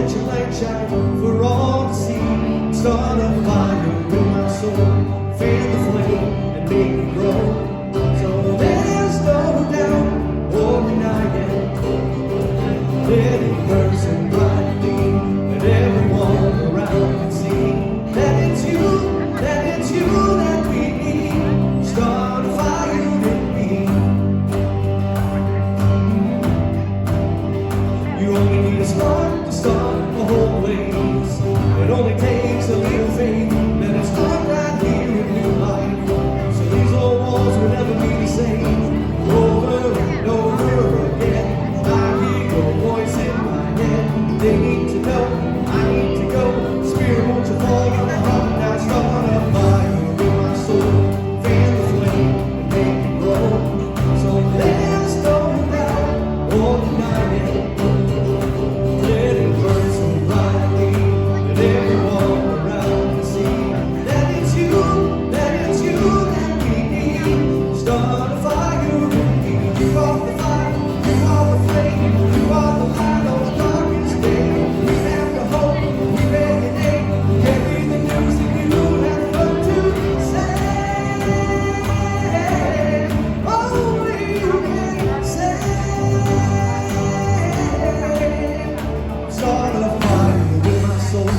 let your light shine for all to see. Start a fire in my soul, fan the flame and make it grow. So there's no doubt or denying. Let it burn so brightly that everyone around can see that it's you that we need. Start a fire in me. You only need a spark to start a whole blaze. It only takes a little faith, then it's start right here in new life. So these old walls will never be the same. Over and over again, I hear your voice in my head. They need to know, I need to go. Spirit, won't you fall in the heart? Now start a fire in my soul, fan the flame and make it grow. So there's no doubt or denying. Let it burn so brightly that everyone around can see that it's you that we need. Start a fire in me. You are the fire, you are the flame, you are the light on the darkest day. We have the hope, we bear your name, carry the news that you have got to say. Only you can say. Start a fire with my soul,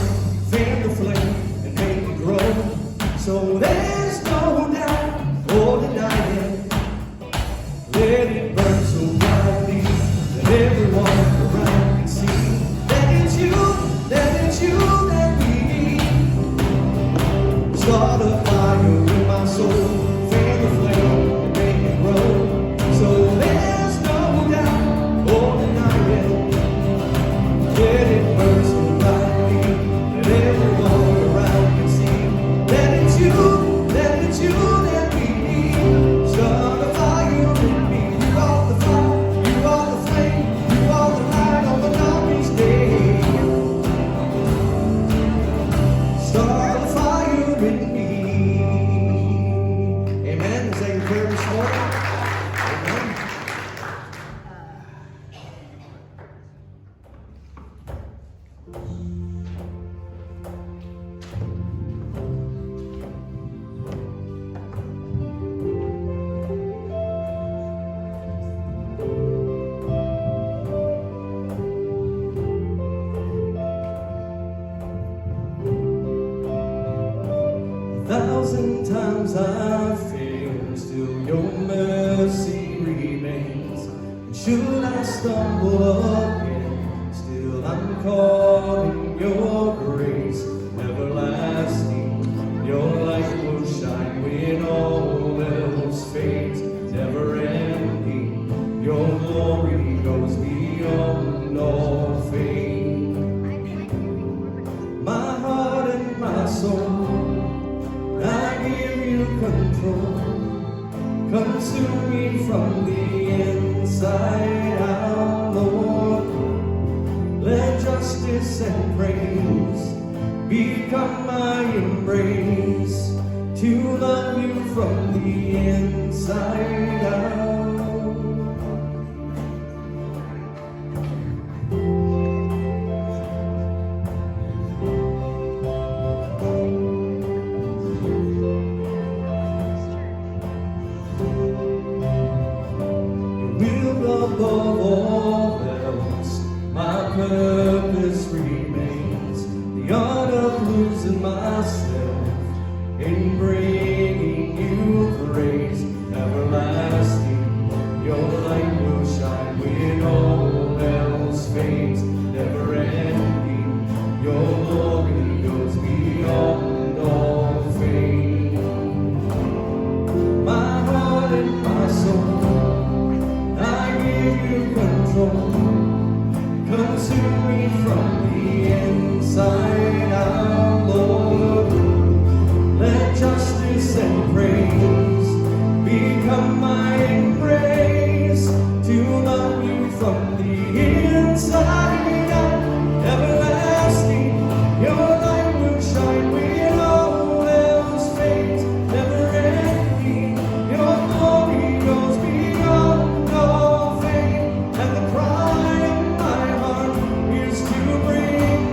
fan the flame and make it grow. So there's no doubt or denying. Let it burn so brightly that everyone around can see that it's you that we need. Start a fire with my soul, fan the flame and make it grow. So there's no doubt or denying. Let it burn so brightly that everyone around can see that it's you that we need. Start a fire in me. You are the fire, you are the flame, you are the light on the darkest day. Start a fire in me. Amen. Is that your prayer this morning? Amen. 1,000 times I failed, still your mercy remains. And should I stumble again, still I'm caught in your grace. Everlasting, your light will shine when all else fades. Never ending, your glory goes beyond all fame. My heart and my soul, I give you control. Consume me from the inside out, Lord. Let justice and praise become my embrace, to love you from the inside out. Above all else, my purpose remains, the art of losing myself in bringing you praise. Everlasting, your light will shine when all else fades. Never ending, your glory goes beyond all fame. My heart and my soul, you control. Consume me from the inside out, Lord. Let justice and praise become my embrace, to love you from the inside out. Everlasting, your light will shine when all else fades. Never ending, your glory goes beyond all. And the cry in my heart is to bring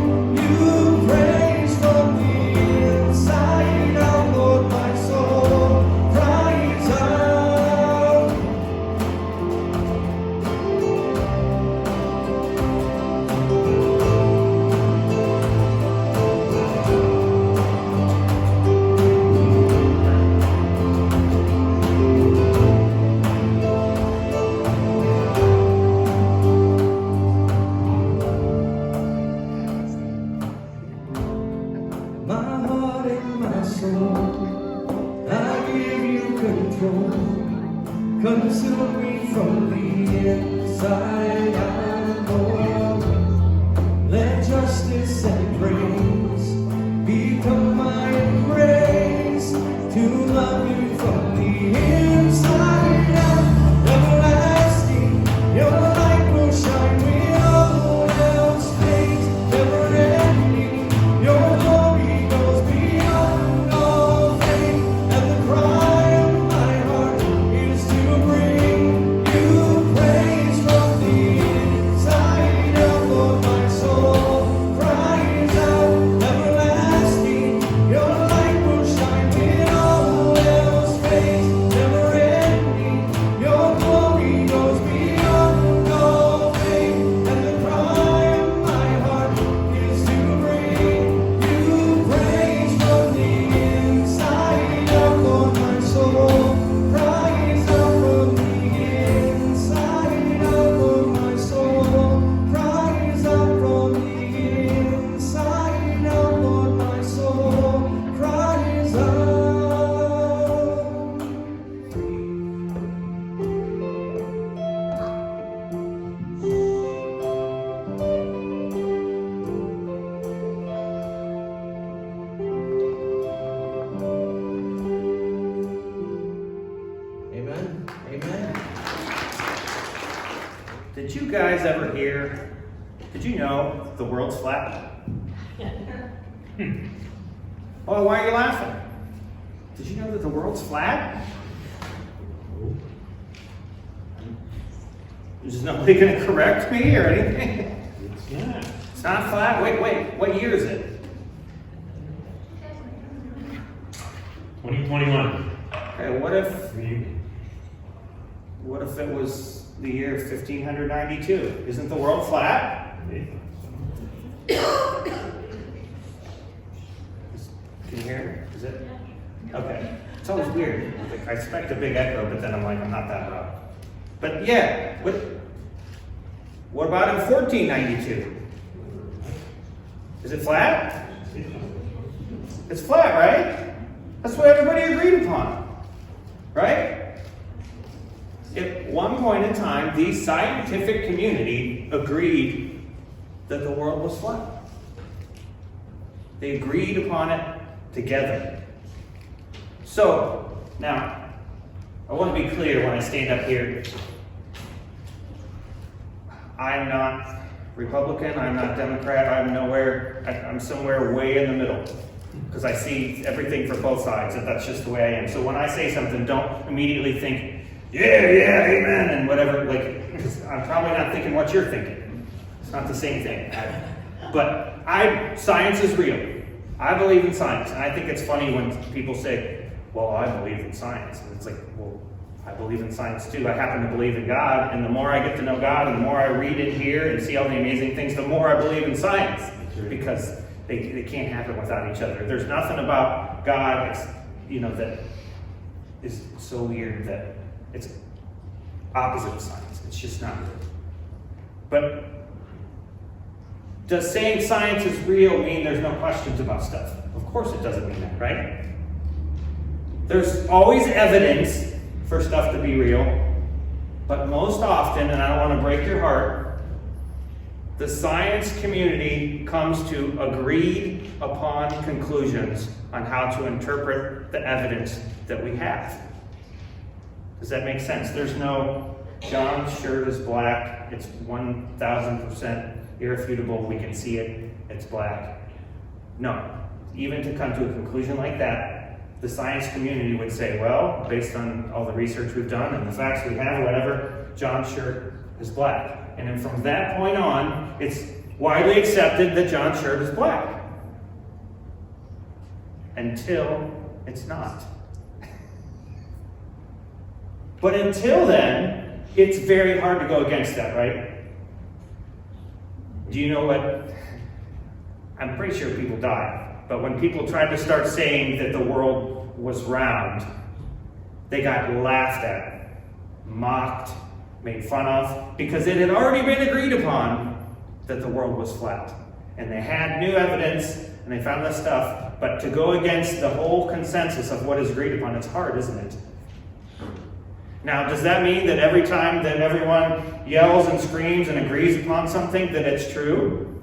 control, consume me from the inside out, Lord. Let justice and praise become my embrace, to love you from the inside out, everlasting. Your light will shine when all else fades, never ending. Your glory goes beyond all fame, and the cry of my heart is to bring you praise from the inside out. Lord, my soul cries out, everlasting. Your light will shine when all else fades, never ending. Your glory goes beyond all fame, and the cry of my heart is to bring you praise from the inside out. Lord, my soul cries out from the inside out. Lord, my soul cries out from the inside out. Lord, my soul cries out. Amen. Amen. Did you guys ever hear, did you know the world's flat? Oh, why are you laughing? Did you know that the world's flat? Is nobody going to correct me or anything? It's not flat? Wait, what year is it? 2021. Okay, what if it was the year 1592? Isn't the world flat? Can you hear me? Is it? Okay. It's always weird. Like, I expect a big echo, but then I'm like, I'm not that loud. But yeah, what about in 1492? Is it flat? It's flat, right? That's what everybody agreed upon, right? At one point in time, the scientific community agreed that the world was flat. They agreed upon it together. So, now, I want to be clear when I stand up here. I'm not Republican, I'm not Democrat, I'm somewhere way in the middle. Because I see everything from both sides, and that's just the way I am. So when I say something, don't immediately think, yeah, amen, and whatever, like, 'cause I'm probably not thinking what you're thinking. It's not the same thing. But science is real. I believe in science, and I think it's funny when people say, well, I believe in science. And it's like, well, I believe in science too. I happen to believe in God, and the more I get to know God, and the more I read and hear and see all the amazing things, the more I believe in science. Because they can't happen without each other. There's nothing about God, that is so weird that it's opposite of science. It's just not real. But does saying science is real mean there's no questions about stuff? Of course it doesn't mean that, right? There's always evidence for stuff to be real, but most often, and I don't want to break your heart, the science community comes to agreed upon conclusions on how to interpret the evidence that we have. Does that make sense? There's no, John's shirt is black, it's 1000% irrefutable, we can see it, it's black. No. Even to come to a conclusion like that, the science community would say, well, based on all the research we've done and the facts we have, whatever, John's shirt is black. And then from that point on, it's widely accepted that John's shirt is black. Until it's not. But until then, it's very hard to go against that, right? Do you know what? I'm pretty sure people die. But when people tried to start saying that the world was round, they got laughed at, mocked, made fun of, because it had already been agreed upon that the world was flat. And they had new evidence, and they found this stuff, but to go against the whole consensus of what is agreed upon, it's hard, isn't it? Now, does that mean that every time that everyone yells and screams and agrees upon something that it's true?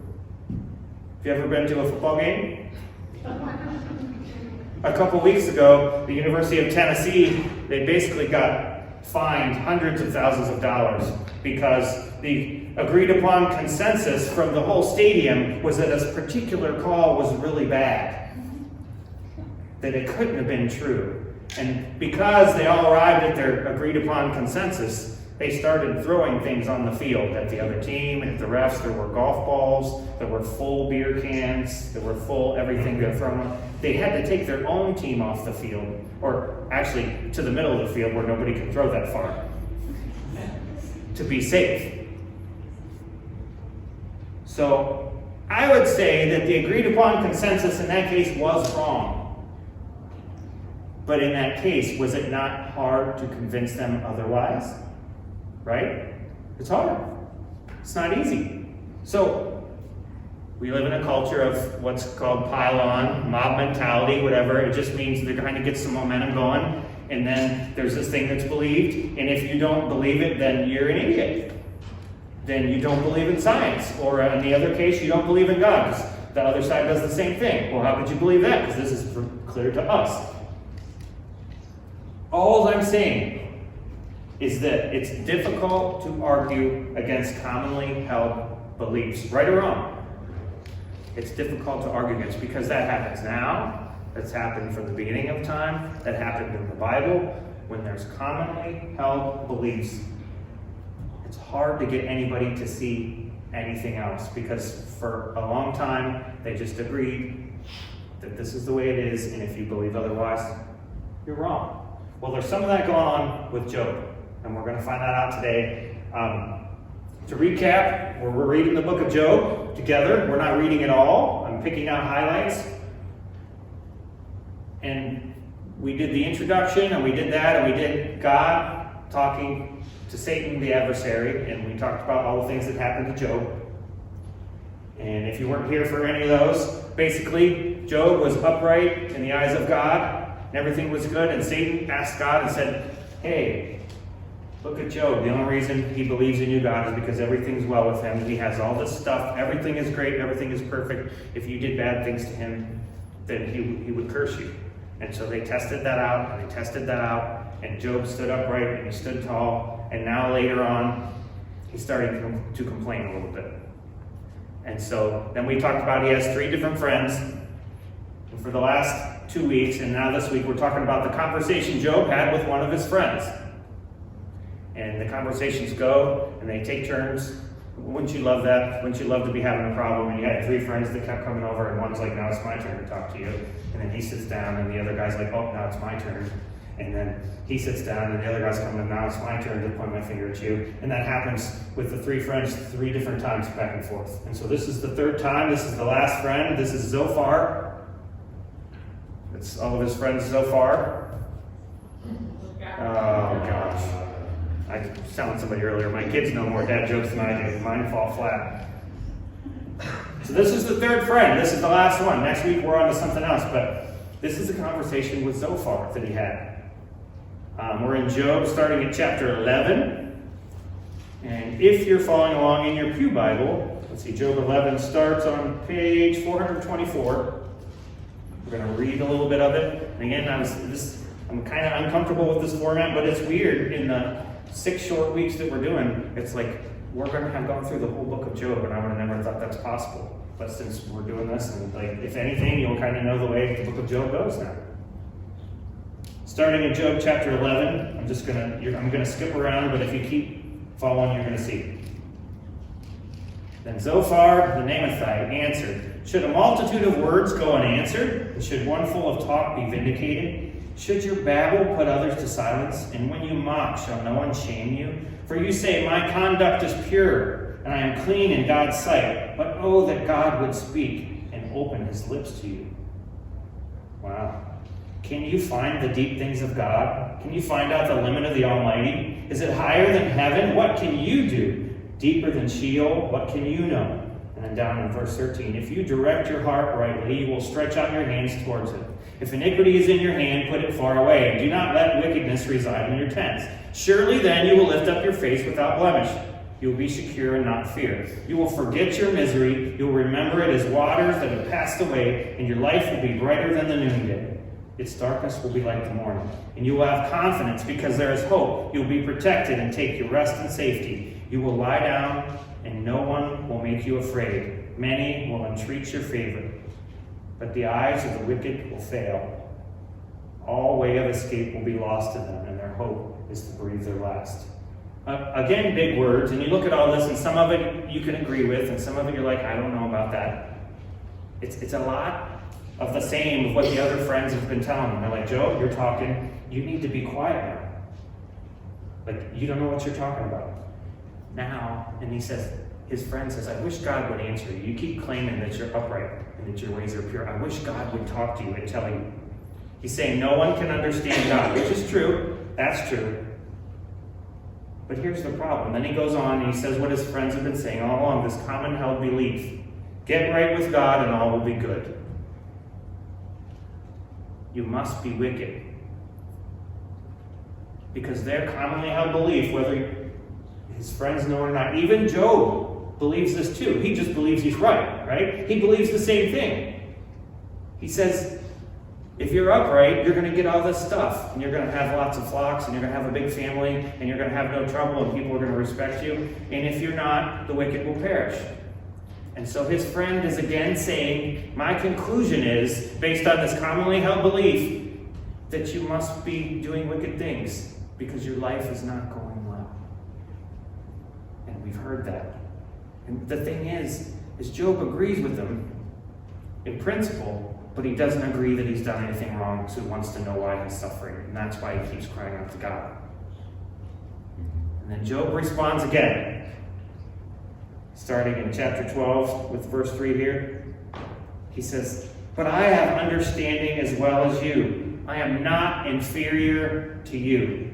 Have you ever been to a football game? A couple weeks ago, the University of Tennessee, they basically got fined hundreds of thousands of dollars because the agreed upon consensus from the whole stadium was that a particular call was really bad, that it couldn't have been true. And because they all arrived at their agreed upon consensus, they started throwing things on the field at the other team, at the refs. There were golf balls, there were full beer cans, there were full everything they were throwing. They had to take their own team off the field, or actually to the middle of the field where nobody could throw that far, to be safe. So I would say that the agreed upon consensus in that case was wrong. But in that case, was it not hard to convince them otherwise? Right? It's hard. It's not easy. So we live in a culture of what's called pile-on, mob mentality, whatever. It just means they're trying to get some momentum going. And then there's this thing that's believed. And if you don't believe it, then you're an idiot. Then you don't believe in science. Or in the other case, you don't believe in God. 'Cause the other side does the same thing. Well, how could you believe that? Because this is clear to us. All I'm saying is that it's difficult to argue against commonly held beliefs, right or wrong. It's difficult to argue against because that happens now, that's happened from the beginning of time, that happened in the Bible. When there's commonly held beliefs, it's hard to get anybody to see anything else because for a long time they just agreed that this is the way it is, and if you believe otherwise, you're wrong. Well, there's some of that going on with Job, and we're going to find that out today. To recap, we're reading the book of Job together. We're not reading it all. I'm picking out highlights. And we did the introduction, and we did that, and we did God talking to Satan, the adversary, and we talked about all the things that happened to Job. And if you weren't here for any of those, basically, Job was upright in the eyes of God, and everything was good, and Satan asked God and said, hey, look at Job. The only reason he believes in you, God, is because everything's well with him. He has all this stuff. Everything is great. Everything is perfect. If you did bad things to him, then he would curse you. And so they tested that out, and they tested that out, and Job stood upright, and he stood tall, and now later on, he's starting to complain a little bit. And so then we talked about he has 3 different friends, and for the last 2 weeks, and now this week, we're talking about the conversation Job had with one of his friends. And the conversations go, and they take turns. Wouldn't you love that? Wouldn't you love to be having a problem and you had 3 friends that kept coming over, and one's like, now it's my turn to talk to you. And then he sits down, and the other guy's like, oh, now it's my turn. And then he sits down, and the other guy's coming, and now it's my turn to point my finger at you. And that happens with the 3 friends 3 different times back and forth. And so this is the 3rd time. This is the last friend. This is Zophar. It's all of his friends so far. Oh, gosh. I was telling somebody earlier, my kids know more dad jokes than I do. Mine fall flat. So this is the 3rd friend. This is the last one. Next week we're on to something else, but this is a conversation with Zophar that he had. We're in Job, starting at chapter 11. And if you're following along in your Pew Bible, let's see, Job 11 starts on page 424. We're going to read a little bit of it. And again, I'm kind of uncomfortable with this format, but it's weird. In the 6 short weeks that we're doing, it's like we're going to have gone through the whole book of Job, and I would have never thought that's possible. But since we're doing this, and like if anything, you'll kind of know the way the book of Job goes now. Starting in Job chapter 11, I'm going to skip around, but if you keep following, you're going to see. Then Zophar the Naamathite answered, should a multitude of words go unanswered? And should one full of talk be vindicated? Should your babble put others to silence? And when you mock, shall no one shame you? For you say, my conduct is pure, and I am clean in God's sight. But oh, that God would speak and open his lips to you. Wow. Can you find the deep things of God? Can you find out the limit of the Almighty? Is it higher than heaven? What can you do? Deeper than Sheol? What can you know? And then down in verse 13, if you direct your heart rightly, you will stretch out your hands towards it. If iniquity is in your hand, put it far away, and do not let wickedness reside in your tents. Surely then you will lift up your face without blemish. You will be secure and not fear. You will forget your misery. You will remember it as waters that have passed away, and your life will be brighter than the noonday. Its darkness will be like the morning. And you will have confidence because there is hope. You will be protected and take your rest in safety. You will lie down, and no one will make you afraid. Many will entreat your favor, but the eyes of the wicked will fail. All way of escape will be lost to them, and their hope is to breathe their last. Again, big words, and you look at all this, and some of it you can agree with, and some of it you're like, I don't know about that. It's a lot of the same of what the other friends have been telling them. They're like, Job, you're talking, you need to be quiet now. Like, you don't know what you're talking about. Now, and he says, his friend says, I wish God would answer you. You keep claiming that you're upright and that your ways are pure. I wish God would talk to you and tell you. He's saying no one can understand God, which is true. That's true. But here's the problem. Then he goes on and he says what his friends have been saying all along, this common held belief. Get right with God and all will be good. You must be wicked. Because their commonly held belief, whether his friends know or not, even Job believes this too. He just believes he's right? He believes the same thing. He says, if you're upright, you're going to get all this stuff, and you're going to have lots of flocks, and you're going to have a big family, and you're going to have no trouble, and people are going to respect you. And if you're not, the wicked will perish. And so his friend is again saying, my conclusion is, based on this commonly held belief, that you must be doing wicked things because your life is not going well. And we've heard that. And the thing is Job agrees with them in principle, but he doesn't agree that he's done anything wrong, so he wants to know why he's suffering. And that's why he keeps crying out to God. And then Job responds again. Starting in chapter 12 with verse 3 here. He says, but I have understanding as well as you. I am not inferior to you.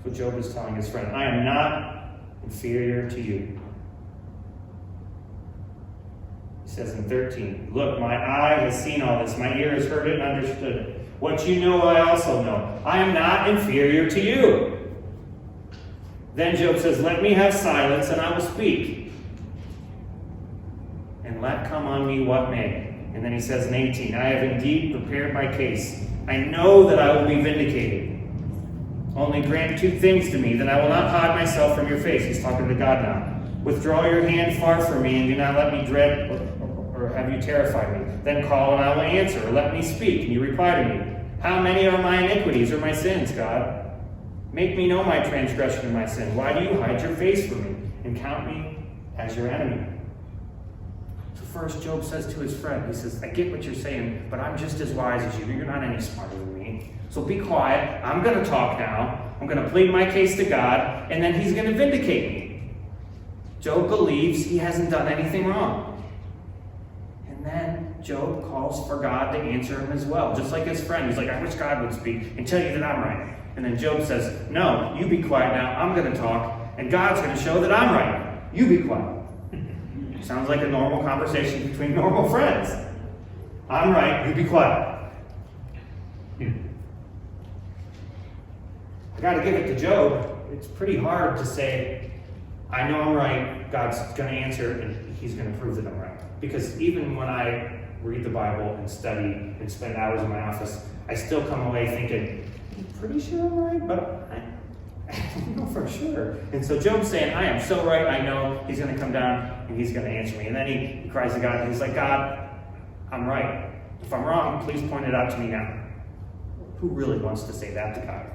That's what Job is telling his friend. I am not inferior to you. He says in 13, look, my eye has seen all this. My ear has heard it and understood it. What you know, I also know. I am not inferior to you. Then Job says, let me have silence and I will speak. And let come on me what may. And then he says in 18, I have indeed prepared my case. I know that I will be vindicated. Only grant two things to me, that I will not hide myself from your face. He's talking to God now. Withdraw your hand far from me, and do not let me dread or have you terrify me. Then call, and I will answer, or let me speak, and you reply to me. How many are my iniquities or my sins, God? Make me know my transgression and my sin. Why do you hide your face from me and count me as your enemy? So first, Job says to his friend, he says, I get what you're saying, but I'm just as wise as you. You're not any smarter than me. So be quiet. I'm going to talk now. I'm going to plead my case to God, and then he's going to vindicate me. Job believes he hasn't done anything wrong. And then Job calls for God to answer him as well, just like his friend. He's like, I wish God would speak and tell you that I'm right. And then Job says, no, you be quiet now. I'm going to talk, and God's going to show that I'm right. You be quiet. Sounds like a normal conversation between normal friends. I'm right, you be quiet. I got to give it to Job. It's pretty hard to say, I know I'm right, God's going to answer, and he's going to prove that I'm right. Because even when I read the Bible and study and spend hours in my office, I still come away thinking, I'm pretty sure I'm right, but I don't know for sure. And so Job's saying, I am so right, I know he's going to come down and he's going to answer me. And then he cries to God, and he's like, God, I'm right. If I'm wrong, please point it out to me now. Who really wants to say that to God?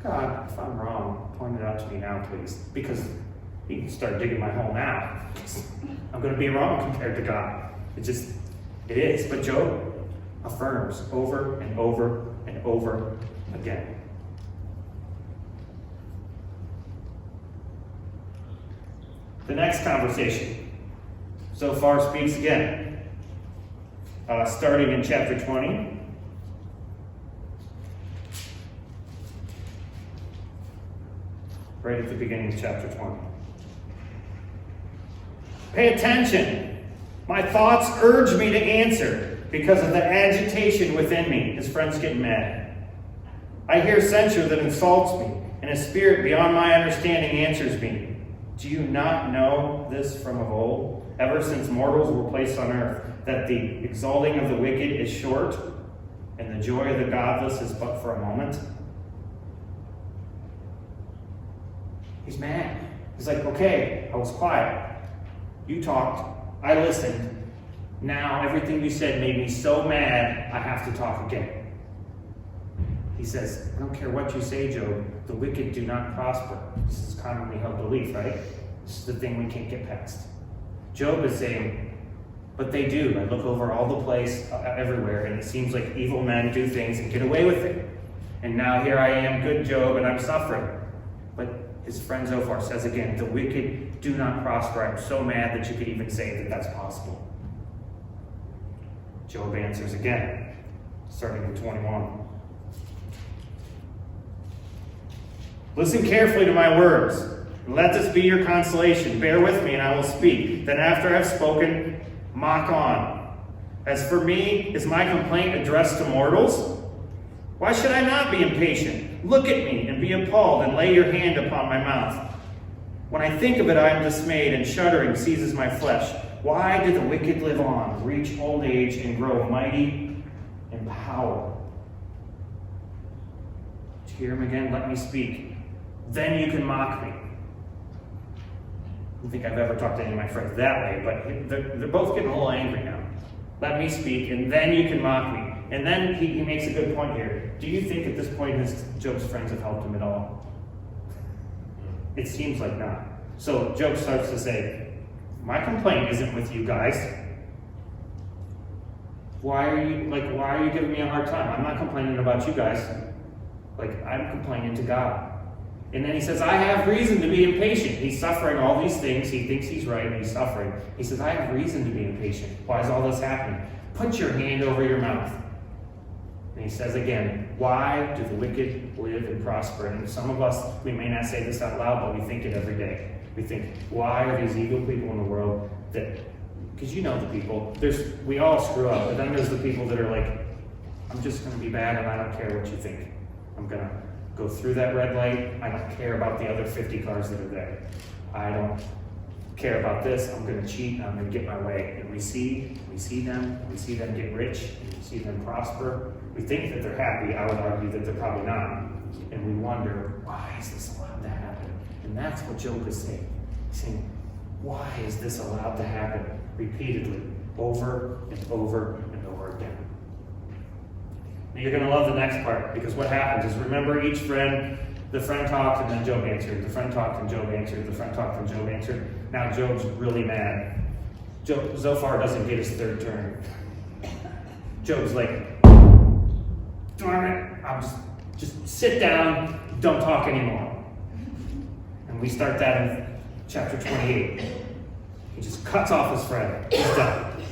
God, if I'm wrong, point it out to me now, please. Because he can start digging my hole now. I'm going to be wrong compared to God. It is. But Job affirms over and over and over again. The next conversation so far speaks again. Starting in chapter 20. Right at the beginning of chapter 20. Pay attention. My thoughts urge me to answer because of the agitation within me. His friend's getting mad. I hear censure that insults me, and a spirit beyond my understanding answers me. Do you not know this from of old, ever since mortals were placed on earth, that the exalting of the wicked is short, and the joy of the godless is but for a moment? He's mad. He's like, okay, I was quiet. You talked. I listened. Now everything you said made me so mad, I have to talk again. He says, I don't care what you say, Job. The wicked do not prosper. This is commonly held belief, right? This is the thing we can't get past. Job is saying, but they do. I look over all the place, everywhere, and it seems like evil men do things and get away with it. And now here I am, good Job, and I'm suffering. But his friend Zophar says again, the wicked do not prosper. I'm so mad that you could even say that that's possible. Job answers again, starting in 21. Listen carefully to my words, and let this be your consolation. Bear with me, and I will speak. Then after I have spoken, mock on. As for me, is my complaint addressed to mortals? Why should I not be impatient? Look at me and be appalled, and lay your hand upon my mouth. When I think of it, I am dismayed, and shuddering seizes my flesh. Why do the wicked live on, reach old age, and grow mighty in power? To hear him again, let me speak. Then you can mock me. I don't think I've ever talked to any of my friends that way, but they're both getting a little angry now. Let me speak, and then you can mock me. And then he makes a good point here. Do you think at this point Job's friends have helped him at all? It seems like not. So Job starts to say, my complaint isn't with you guys. Why are you giving me a hard time? I'm not complaining about you guys. I'm complaining to God. And then he says, I have reason to be impatient. He's suffering all these things. He thinks he's right, and he's suffering. He says, I have reason to be impatient. Why is all this happening? Put your hand over your mouth. And he says again, why do the wicked live and prosper? And some of us, we may not say this out loud, but we think it every day. We think, why are these evil people in the world that, because you know the people, we all screw up, but then there's the people that are like, I'm just going to be bad and I don't care what you think. I'm going to go through that red light. I don't care about the other 50 cars that are there. I don't care about this. I'm going to cheat. I'm going to get my way. And we see them get rich, and we see them prosper. We think that they're happy. I would argue that they're probably not. And we wonder, why is this allowed to happen? And that's what Job is saying. He's saying, why is this allowed to happen repeatedly, over and over and over again? Now you're going to love the next part, because what happens is, remember each friend, the friend talked and then Job answered. The friend talked and Job answered. The friend talked and Job answered. Now Job's really mad. Zophar doesn't get his third turn. Job's like, darn it, just sit down, don't talk anymore. And we start that in chapter 28. He just cuts off his friend. He's done.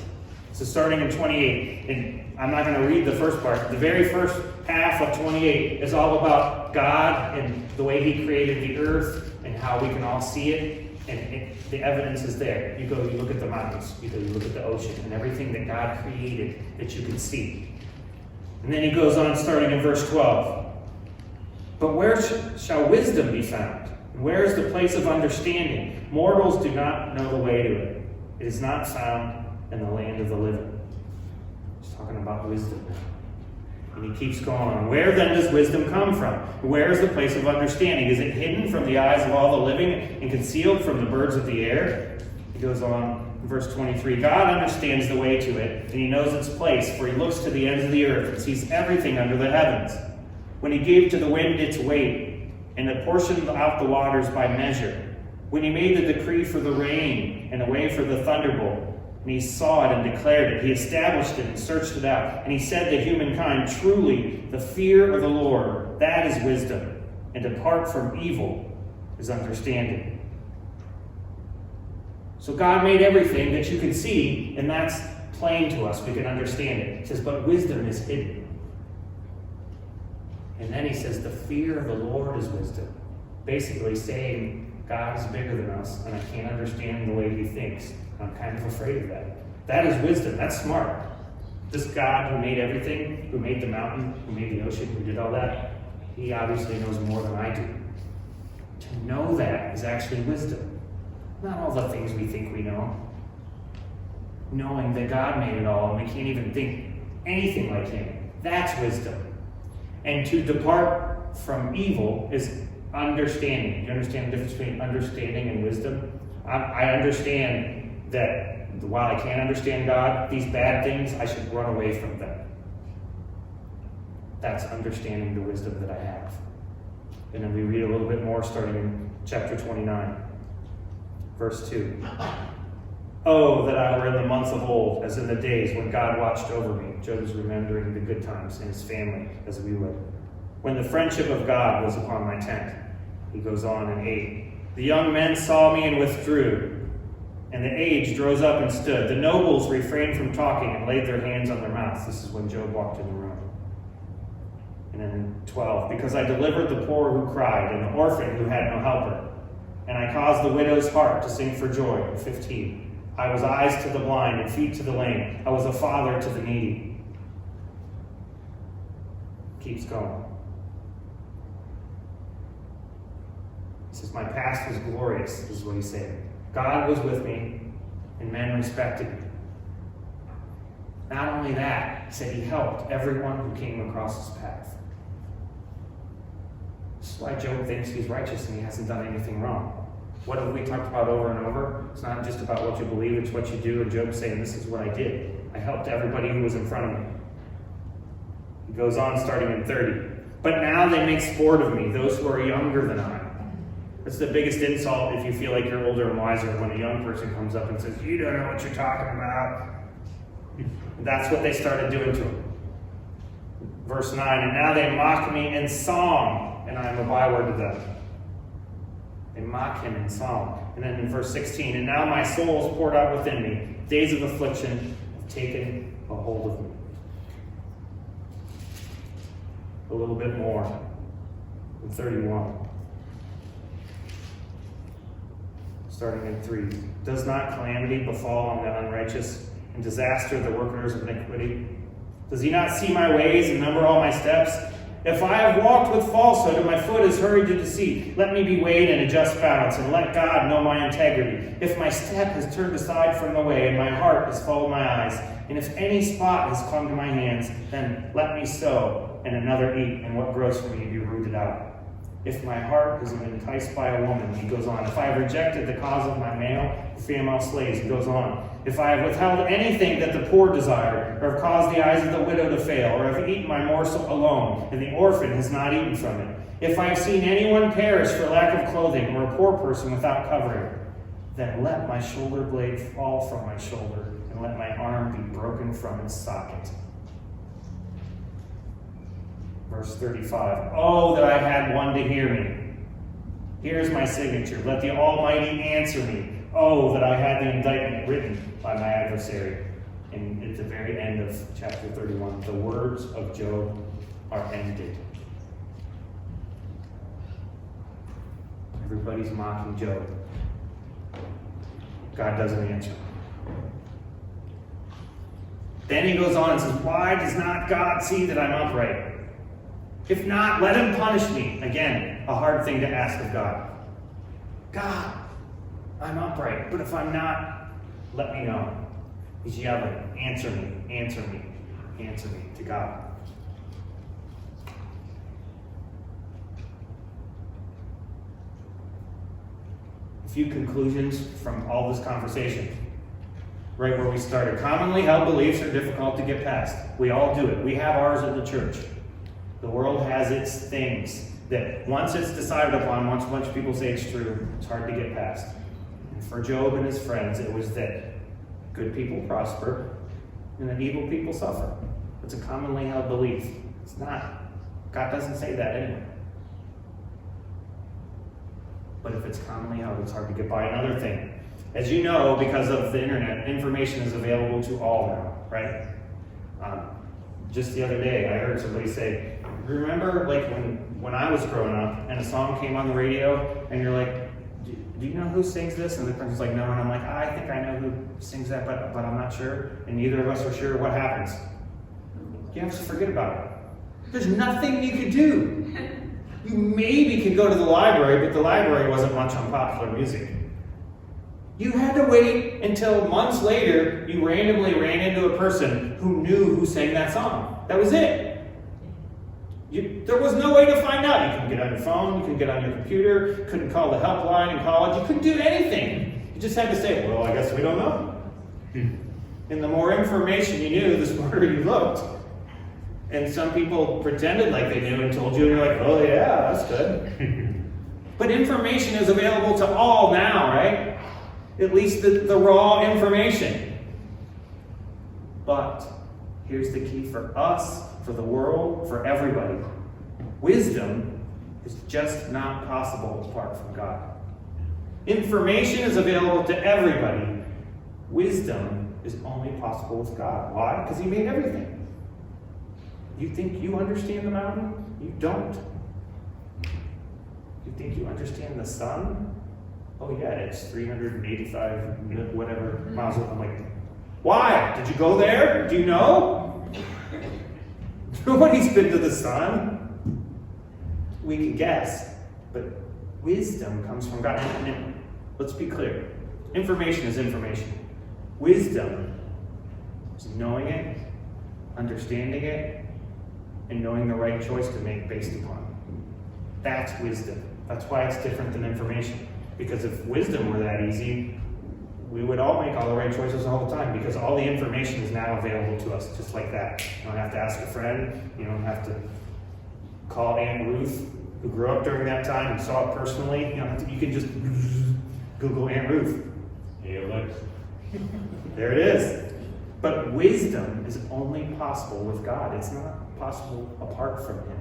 So starting in 28, and I'm not going to read the first part. The very first half of 28 is all about God and the way he created the earth and how we can all see it. And the evidence is there. You look at the mountains, you look at the ocean, and everything that God created that you can see. And then he goes on starting in verse 12. But where shall wisdom be found? Where is the place of understanding? Mortals do not know the way to it. It is not found in the land of the living. He's talking about wisdom now. And he keeps going on. Where then does wisdom come from? Where is the place of understanding? Is it hidden from the eyes of all the living and concealed from the birds of the air? He goes on in verse 23. God understands the way to it, and he knows its place, for he looks to the ends of the earth and sees everything under the heavens. When he gave to the wind its weight, and apportioned out the waters by measure, when he made the decree for the rain and a way for the thunderbolt, and he saw it and declared it. He established it and searched it out. And he said to humankind, truly, the fear of the Lord, that is wisdom. And depart from evil is understanding. So God made everything that you can see, and that's plain to us. We can understand it. He says, but wisdom is hidden. And then he says, the fear of the Lord is wisdom. Basically saying, God is bigger than us, and I can't understand the way he thinks. I I'm kind of afraid of that. That is wisdom. That's smart. This God who made everything, who made the mountain, who made the ocean, who did all that, he obviously knows more than I do. To know that is actually wisdom. Not all the things we think we know. Knowing that God made it all and we can't even think anything like him. That's wisdom. And to depart from evil is understanding. You understand the difference between understanding and wisdom? I understand that while I can't understand God, these bad things, I should run away from them. That's understanding the wisdom that I have. And then we read a little bit more starting in chapter 29, verse 2. Oh, that I were in the months of old, as in the days when God watched over me. Job is remembering the good times in his family as we would. When the friendship of God was upon my tent. He goes on in 8. The young men saw me and withdrew, and the aged rose up and stood. The nobles refrained from talking and laid their hands on their mouths. This is when Job walked in the room. And then 12. Because I delivered the poor who cried, and the orphan who had no helper. And I caused the widow's heart to sing for joy. 15. I was eyes to the blind and feet to the lame. I was a father to the needy. Keeps going. He says, my past was glorious, is what he's saying. God was with me, and men respected me. Not only that, he said he helped everyone who came across his path. This is why Job thinks he's righteous and he hasn't done anything wrong. What have we talked about over and over? It's not just about what you believe, it's what you do. And Job's saying, this is what I did. I helped everybody who was in front of me. He goes on starting in 30. But now they make sport of me, those who are younger than I. It's the biggest insult if you feel like you're older and wiser when a young person comes up and says, you don't know what you're talking about. That's what they started doing to him. Verse 9, and now they mock me in song, and I am a byword to them. They mock him in song. And then in verse 16, and now my soul is poured out within me. Days of affliction have taken a hold of me. A little bit more in 31. Starting in 3. Does not calamity befall on the unrighteous, and disaster the workers of iniquity? Does he not see my ways and number all my steps? If I have walked with falsehood and my foot is hurried to deceit, let me be weighed in a just balance, and let God know my integrity. If my step has turned aside from the way, and my heart has followed my eyes, and if any spot has clung to my hands, then let me sow, and another eat, and what grows from me be rooted out. If my heart has been enticed by a woman, he goes on. If I have rejected the cause of my male or female slaves, he goes on. If I have withheld anything that the poor desired, or have caused the eyes of the widow to fail, or have eaten my morsel alone, and the orphan has not eaten from it. If I have seen anyone perish for lack of clothing, or a poor person without covering, then let my shoulder blade fall from my shoulder, and let my arm be broken from its socket. Verse 35, oh, that I had one to hear me. Here's my signature. Let the Almighty answer me. Oh, that I had the indictment written by my adversary. And at the very end of chapter 31, the words of Job are ended. Everybody's mocking Job. God doesn't answer. Then he goes on and says, why does not God see that I'm upright? If not, let him punish me. Again, a hard thing to ask of God. God, I'm upright, but if I'm not, let me know. He's yelling, answer me, answer me, answer me to God. A few conclusions from all this conversation. Right where we started. Commonly held beliefs are difficult to get past. We all do it. We have ours at the church. The world has its things that once it's decided upon, once a bunch of people say it's true, it's hard to get past. And for Job and his friends, it was that good people prosper and that evil people suffer. It's a commonly held belief. It's not. God doesn't say that anyway. But if it's commonly held, it's hard to get by. Another thing, as you know, because of the internet, information is available to all now, right? Just the other day, I heard somebody say, remember like when I was growing up and a song came on the radio and you're like, do you know who sings this? And the person's like, no. And I'm like, I think I know who sings that, but I'm not sure. And neither of us are sure. What happens? You have to forget about it. There's nothing you could do. You maybe could go to the library, but the library wasn't much on popular music. You had to wait until months later you randomly ran into a person who knew who sang that song. That was it. There was no way to find out. You couldn't get on your phone, you couldn't get on your computer, couldn't call the helpline in college, you couldn't do anything. You just had to say, well, I guess we don't know. And the more information you knew, the smarter you looked. And some people pretended like they knew and told you, and you're like, oh yeah, that's good. But information is available to all now, right? At least the raw information. But here's the key for us, for the world, for everybody. Wisdom is just not possible apart from God. Information is available to everybody. Wisdom is only possible with God. Why? Because He made everything. You think you understand the mountain? You don't. You think you understand the sun? Oh yeah, it's 385 whatever miles away. I'm like, why? Did you go there? Do you know? Nobody's been to the sun. We can guess, but wisdom comes from God. And let's be clear. Information is information. Wisdom is knowing it, understanding it, and knowing the right choice to make based upon it. That's wisdom. That's why it's different than information. Because if wisdom were that easy, we would all make all the right choices all the time, because all the information is now available to us just like that. You don't have to ask a friend. You don't have to call Aunt Ruth, who grew up during that time and saw it personally. You can just Google Aunt Ruth. Hey, Alexa. There it is. But wisdom is only possible with God. It's not possible apart from Him.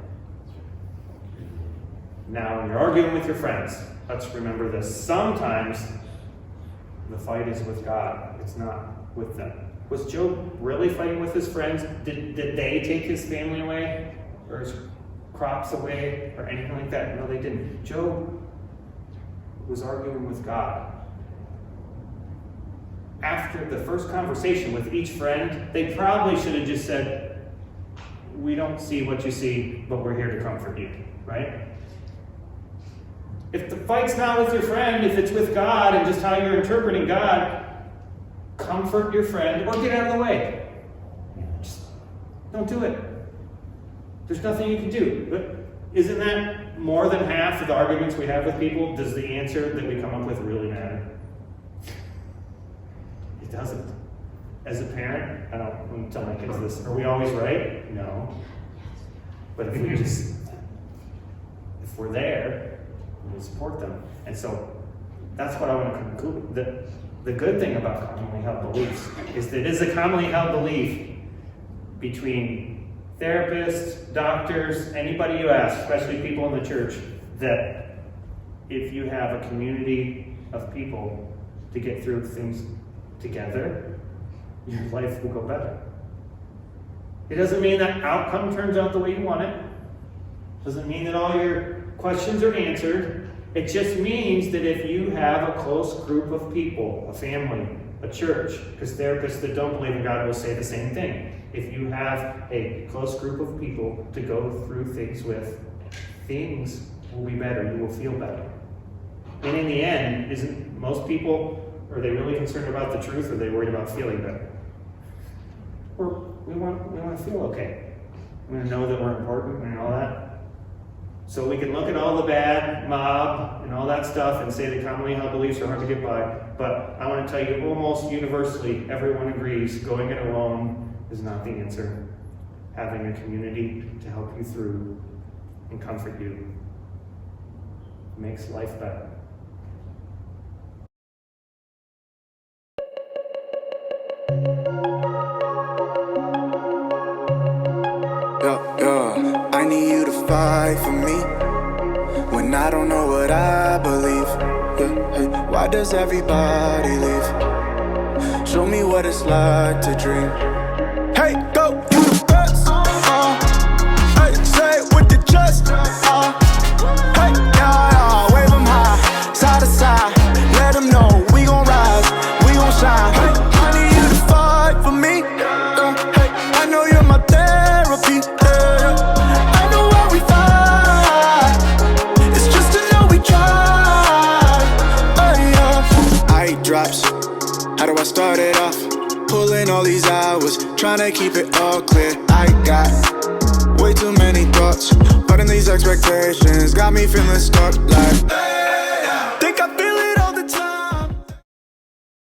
Now, when you're arguing with your friends, let's remember this. Sometimes the fight is with God. It's not with them. Was Job really fighting with his friends? Did they take his family away? Or his crops away? Or anything like that? No, they didn't. Job was arguing with God. After the first conversation with each friend, they probably should have just said, we don't see what you see, but we're here to comfort you, right? If the fight's not with your friend, if it's with God and just how you're interpreting God, comfort your friend or get out of the way. Just don't do it. There's nothing you can do. But isn't that more than half of the arguments we have with people? Does the answer that we come up with really matter? It doesn't. As a parent, I don't tell my kids this. Are we always right? No. But if we're there, we support them. And so that's what I want to conclude. The good thing about commonly held beliefs is that it is a commonly held belief between therapists, doctors, anybody you ask, especially people in the church, that if you have a community of people to get through things together, your life will go better. It doesn't mean that outcome turns out the way you want it. Doesn't mean that all your questions are answered. It just means that if you have a close group of people, a family, a church, because therapists that don't believe in God will say the same thing. If you have a close group of people to go through things with, things will be better. You will feel better. And in the end, isn't most people, are they really concerned about the truth, or are they worried about feeling better? We want to feel okay. We want to know that we're important and all that. So we can look at all the bad, mob, and all that stuff and say that commonly held beliefs are hard to get by. But I want to tell you, almost universally, everyone agrees going it alone is not the answer. Having a community to help you through and comfort you makes life better. I need you to fight for me when I don't know what I believe. Hey, why does everybody leave? Show me what it's like to dream. Hey, go, you the best. Hey, say it with the chest. Hey, yeah, wave 'em high, side to side. was trying to keep it all clear. I got way too many thoughts, but in these expectations got me feeling stuck like